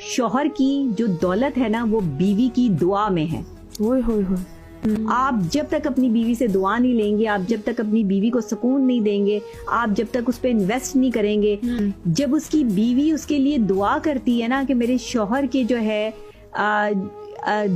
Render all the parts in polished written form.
شوہر کی جو دولت ہے نا وہ بیوی کی دعا میں ہے. آپ جب تک اپنی بیوی سے دعا نہیں لیں گے, آپ جب تک اپنی بیوی کو سکون نہیں دیں گے, آپ جب تک اس پہ انویسٹ نہیں کریں گے, جب اس کی بیوی اس کے لیے دعا کرتی ہے نا کہ میرے شوہر کے جو ہے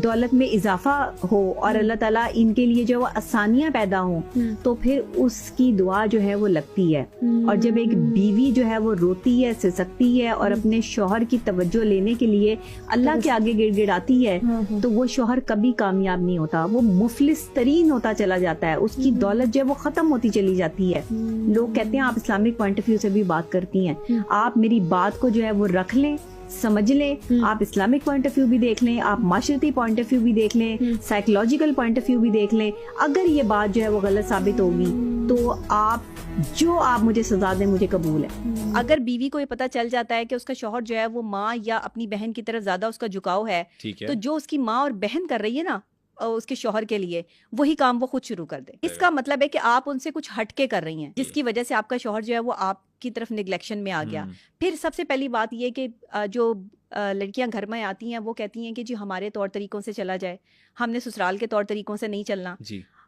دولت میں اضافہ ہو اور اللہ تعالیٰ ان کے لیے جو وہ آسانیاں پیدا ہوں, تو پھر اس کی دعا جو ہے وہ لگتی ہے. اور جب ایک بیوی جو ہے وہ روتی ہے, سسکتی ہے اور اپنے شوہر کی توجہ لینے کے لیے اللہ کے آگے گڑ گڑاتی ہے, تو وہ شوہر کبھی کامیاب نہیں ہوتا, وہ مفلس ترین ہوتا چلا جاتا ہے, اس کی دولت جو ہے وہ ختم ہوتی چلی جاتی ہے. لوگ کہتے ہیں آپ اسلامک پوائنٹ آف ویو سے بھی بات کرتی ہیں, آپ میری بات کو جو ہے وہ رکھ لیں, سمجھ لیں, آپ اسلامک پوائنٹ آف ویو بھی دیکھ لیں, آپ معاشرتی پوائنٹ آف ویو بھی دیکھ لیں, سائیکولوجیکل پوائنٹ آف ویو بھی دیکھ لیں. اگر یہ بات جو ہے وہ غلط ثابت ہوگی تو آپ مجھے سزا دیں, مجھے قبول ہے. اگر بیوی کو یہ پتہ چل جاتا ہے کہ اس کا شوہر جو ہے وہ ماں یا اپنی بہن کی طرف زیادہ اس کا جھکاؤ ہے, تو جو اس کی ماں اور بہن کر رہی ہے نا اس کے شوہر کے لیے, وہی کام وہ خود شروع کر دے. اس کا مطلب ہے کہ آپ ان سے کچھ ہٹ کے کر رہی ہیں, جس کی وجہ سے آپ کا شوہر جو ہے وہ آپ کی طرف نیگلیکشن میں آ گیا. پھر سب سے پہلی بات یہ کہ جو لڑکیاں گھر میں آتی ہیں وہ کہتی ہیں کہ جی ہمارے طور طریقوں سے چلا جائے, ہم نے سسرال کے طور طریقوں سے نہیں چلنا.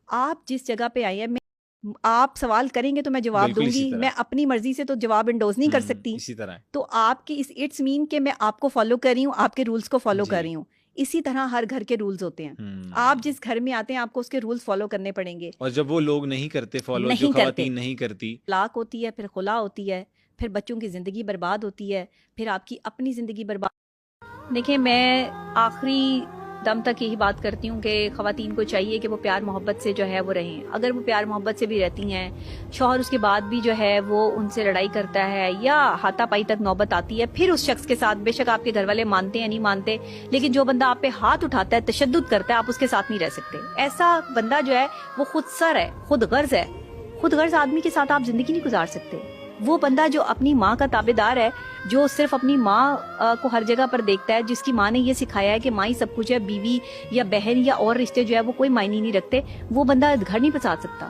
آپ جس جگہ پہ آئی ہیں, آپ سوال کریں گے تو میں جواب دوں گی, میں اپنی مرضی سے تو جواب انڈوز نہیں کر سکتی. تو آپ کی اٹس مین کہ میں آپ کو فالو کر رہی ہوں, آپ کے رولز کو فالو کر رہی ہوں. اسی طرح ہر گھر کے رولز ہوتے ہیں, آپ جس گھر میں آتے ہیں آپ کو اس کے رولز فالو کرنے پڑیں گے. اور جب وہ لوگ نہیں کرتے فالو, جو خواتین نہیں کرتی, طلاق ہوتی ہے, پھر خلا ہوتی ہے, پھر بچوں کی زندگی برباد ہوتی ہے, پھر آپ کی اپنی زندگی برباد. دیکھیں میں آخری دم تک یہی بات کرتی ہوں کہ خواتین کو چاہیے کہ وہ پیار محبت سے جو ہے وہ رہیں. اگر وہ پیار محبت سے بھی رہتی ہیں, شوہر اس کے بعد بھی جو ہے وہ ان سے لڑائی کرتا ہے یا ہاتھا پائی تک نوبت آتی ہے, پھر اس شخص کے ساتھ, بے شک آپ کے گھر والے مانتے ہیں نہیں مانتے, لیکن جو بندہ آپ پہ ہاتھ اٹھاتا ہے, تشدد کرتا ہے, آپ اس کے ساتھ نہیں رہ سکتے. ایسا بندہ جو ہے وہ خود سر ہے, خود غرض ہے. خود غرض آدمی کے ساتھ آپ زندگی نہیں گزار سکتے. وہ بندہ جو اپنی ماں کا تابع دار ہے, جو صرف اپنی ماں کو ہر جگہ پر دیکھتا ہے, جس کی ماں نے یہ سکھایا ہے کہ ماں ہی سب کچھ ہے, بیوی یا بہن یا اور رشتے جو ہے وہ کوئی معنی نہیں رکھتے, وہ بندہ گھر نہیں بسا سکتا.